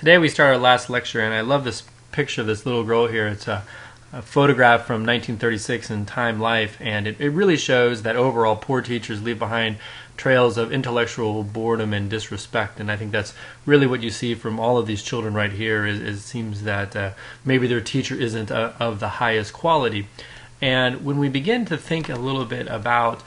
Today we start our last lecture, and I love this picture of this little girl here. It's a photograph from 1936 in Time Life, and it really shows that overall poor teachers leave behind trails of intellectual boredom and disrespect. And I think that's really what you see from all of these children right here. It seems that maybe their teacher isn't of the highest quality. And when we begin to think a little bit about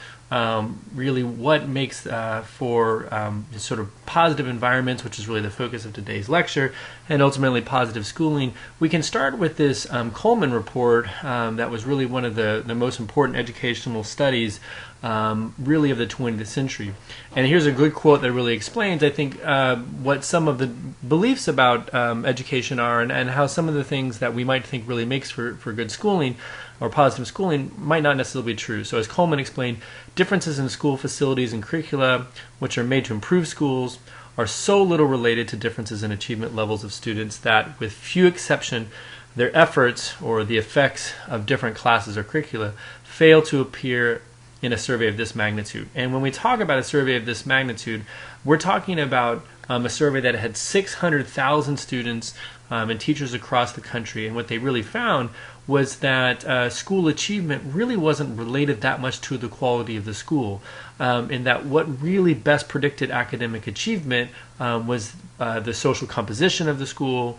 really what makes for sort of positive environments, which is really the focus of today's lecture, and ultimately positive schooling, we can start with this Coleman report that was really one of the most important educational studies really of the 20th century. And here's a good quote that really explains, I think, what some of the beliefs about education are, and how some of the things that we might think really makes for good schooling or positive schooling might not necessarily be true. So as Coleman explained, differences in school facilities and curricula, which are made to improve schools, are so little related to differences in achievement levels of students that, with few exception, their efforts or the effects of different classes or curricula fail to appear in a survey of this magnitude. And when we talk about a survey of this magnitude, we're talking about a survey that had 600,000 students and teachers across the country. And what they really found was that school achievement really wasn't related that much to the quality of the school, in that what really best predicted academic achievement was the social composition of the school,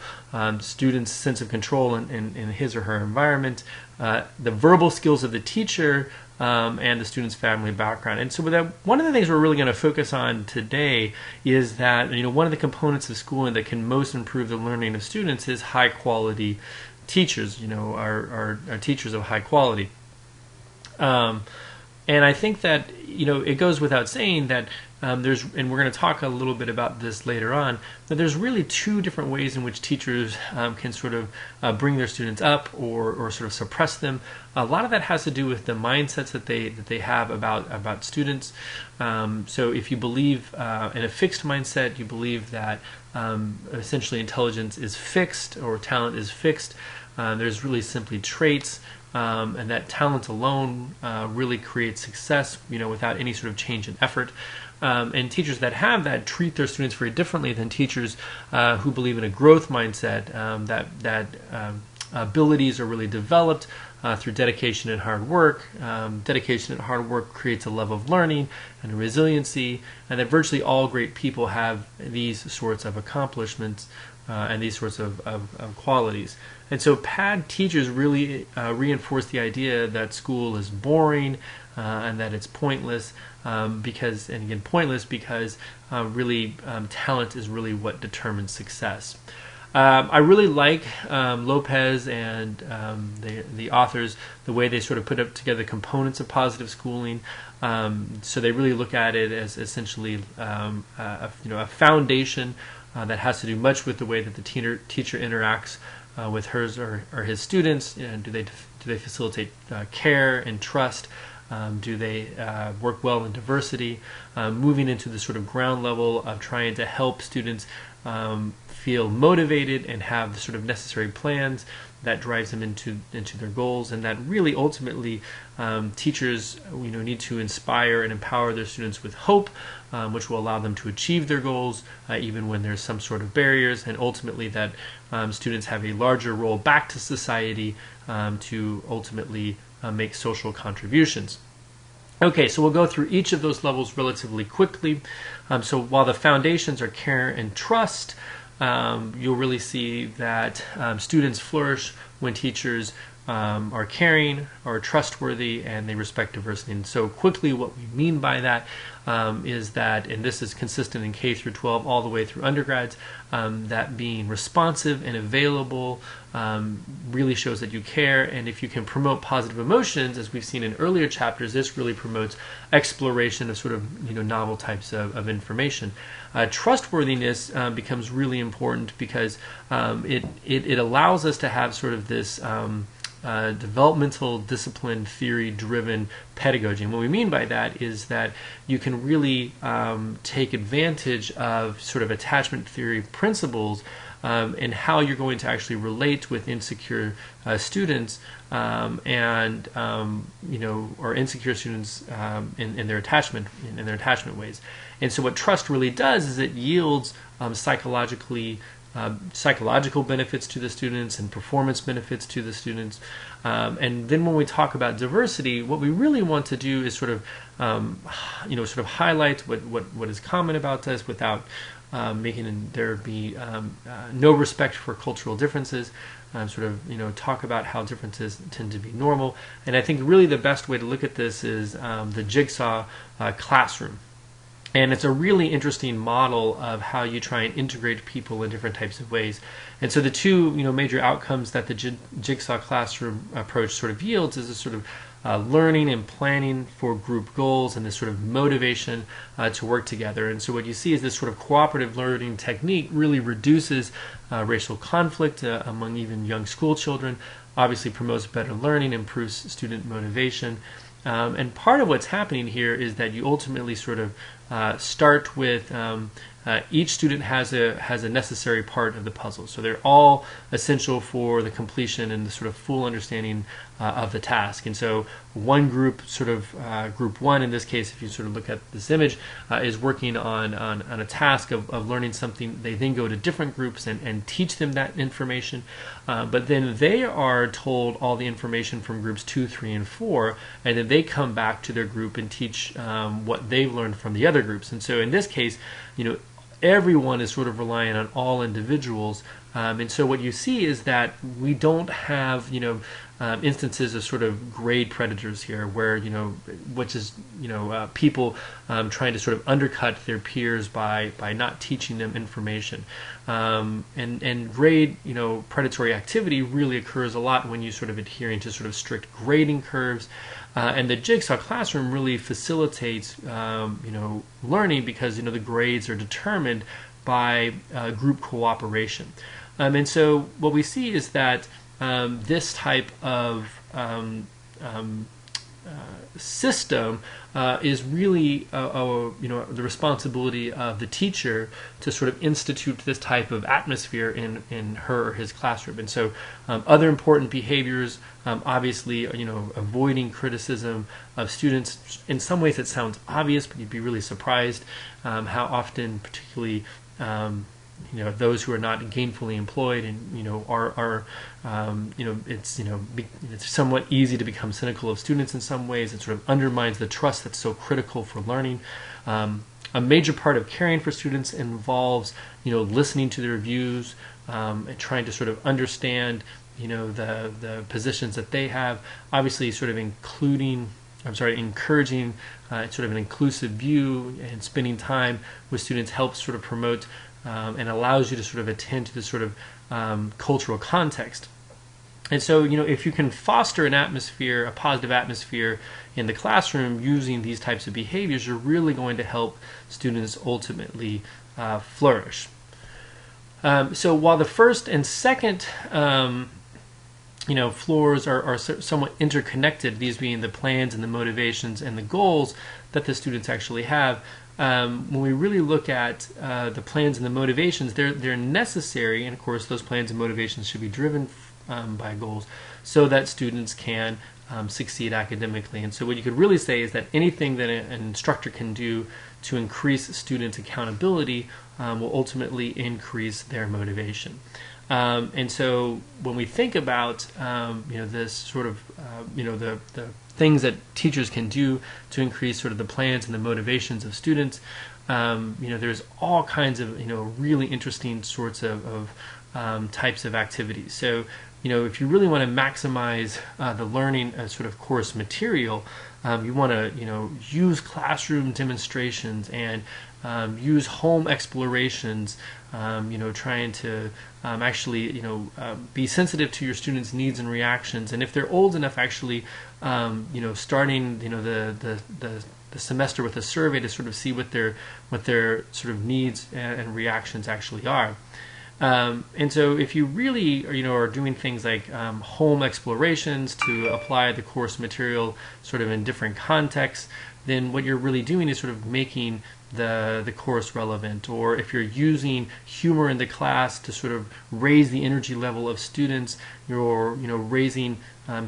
students' sense of control in his or her environment, the verbal skills of the teacher, and the student's family background. And so one of the things we're really going to focus on today is that one of the components of schooling that can most improve the learning of students is high quality teachers, our teachers of high quality. And I think that it goes without saying that there's, and we're going to talk a little bit about this later on, that there's really two different ways in which teachers can sort of bring their students up or sort of suppress them. A lot of that has to do with the mindsets that they have about students. So if you believe in a fixed mindset, you believe that essentially intelligence is fixed or talent is fixed. There's really simply traits. And that talent alone really creates success, without any sort of change in effort. And teachers that have that treat their students very differently than teachers who believe in a growth mindset, that abilities are really developed through dedication and hard work. Dedication and hard work creates a level of learning and a resiliency, and that virtually all great people have these sorts of accomplishments and these sorts of qualities. And so PAD teachers really reinforce the idea that school is boring and that it's pointless because really talent is really what determines success. I really like Lopez and the authors, the way they sort of put up together components of positive schooling. So they really look at it as essentially a foundation that has to do much with the way that the teacher interacts with hers or his students. Do they facilitate care and trust? Do they work well in diversity? Moving into the sort of ground level of trying to help students feel motivated and have the sort of necessary plans that drives them into their goals, and that really ultimately teachers need to inspire and empower their students with hope, which will allow them to achieve their goals even when there's some sort of barriers, and ultimately that students have a larger role back to society to ultimately make social contributions. Okay, so we'll go through each of those levels relatively quickly. So while the foundations are care and trust, you'll really see that students flourish when teachers are caring, are trustworthy, and they respect diversity. And so quickly what we mean by that is that, and this is consistent in K through 12 all the way through undergrads, that being responsive and available really shows that you care. And if you can promote positive emotions, as we've seen in earlier chapters, this really promotes exploration of sort of novel types of information. Trustworthiness becomes really important because it allows us to have sort of this developmental discipline theory driven pedagogy. And what we mean by that is that you can really take advantage of sort of attachment theory principles and how you're going to actually relate with insecure students or insecure students in their attachment ways. And so what trust really does is it yields psychologically psychological benefits to the students and performance benefits to the students. And then when we talk about diversity, what we really want to do is sort of sort of highlight what is common about us without making there be no respect for cultural differences. Sort of talk about how differences tend to be normal. And I think really the best way to look at this is the Jigsaw classroom. And it's a really interesting model of how you try and integrate people in different types of ways. And so the two major outcomes that the Jigsaw classroom approach sort of yields is a sort of learning and planning for group goals and this sort of motivation to work together. And so what you see is this sort of cooperative learning technique really reduces racial conflict among even young school children, obviously promotes better learning, improves student motivation. And part of what's happening here is that you ultimately sort of start with each student has a necessary part of the puzzle. So they're all essential for the completion and the sort of full understanding of the task. And so one group, sort of group one in this case, if you sort of look at this image, is working on a task of learning something. They then go to different groups and teach them that information. But then they are told all the information from groups 2, 3, and 4, and then they come back to their group and teach what they've learned from the other groups. And so in this case, everyone is sort of relying on all individuals, and so what you see is that we don't have instances of sort of grade predators here, where which is people trying to sort of undercut their peers by not teaching them information, and grade predatory activity really occurs a lot when you sort of adhering to sort of strict grading curves. And the Jigsaw classroom really facilitates, learning because the grades are determined by group cooperation, and so what we see is that this type of system is really the responsibility of the teacher to sort of institute this type of atmosphere in her or his classroom. And so other important behaviors, obviously avoiding criticism of students. In some ways it sounds obvious, but you'd be really surprised how often, particularly those who are not gainfully employed and are it's somewhat easy to become cynical of students in some ways. It sort of undermines the trust that's so critical for learning. A major part of caring for students involves listening to their views and trying to sort of understand the positions that they have. Obviously, sort of encouraging sort of an inclusive view, and spending time with students helps sort of promote and allows you to sort of attend to this sort of cultural context. And so, if you can foster a positive atmosphere in the classroom using these types of behaviors, you're really going to help students ultimately flourish. So while the first and second floors are somewhat interconnected, these being the plans and the motivations and the goals that the students actually have, when we really look at the plans and the motivations, they're necessary, and of course those plans and motivations should be driven by goals so that students can succeed academically. And so what you could really say is that anything that an instructor can do to increase students' accountability will ultimately increase their motivation. And so when we think about this sort of the things that teachers can do to increase sort of the plans and the motivations of students, there's all kinds of really interesting sorts of types of activities. So if you really want to maximize the learning sort of course material, you want to use classroom demonstrations and use home explorations, trying to actually be sensitive to your students' needs and reactions, and if they're old enough, actually starting the semester with a survey to sort of see what their sort of needs and reactions actually are. And so if you really are doing things like home explorations to apply the course material sort of in different contexts, then what you're really doing is sort of making the course relevant. Or if you're using humor in the class to sort of raise the energy level of students, you're raising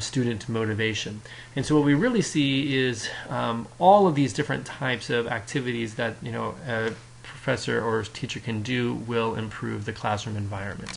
student motivation. And so what we really see is all of these different types of activities that professor or teacher can do will improve the classroom environment.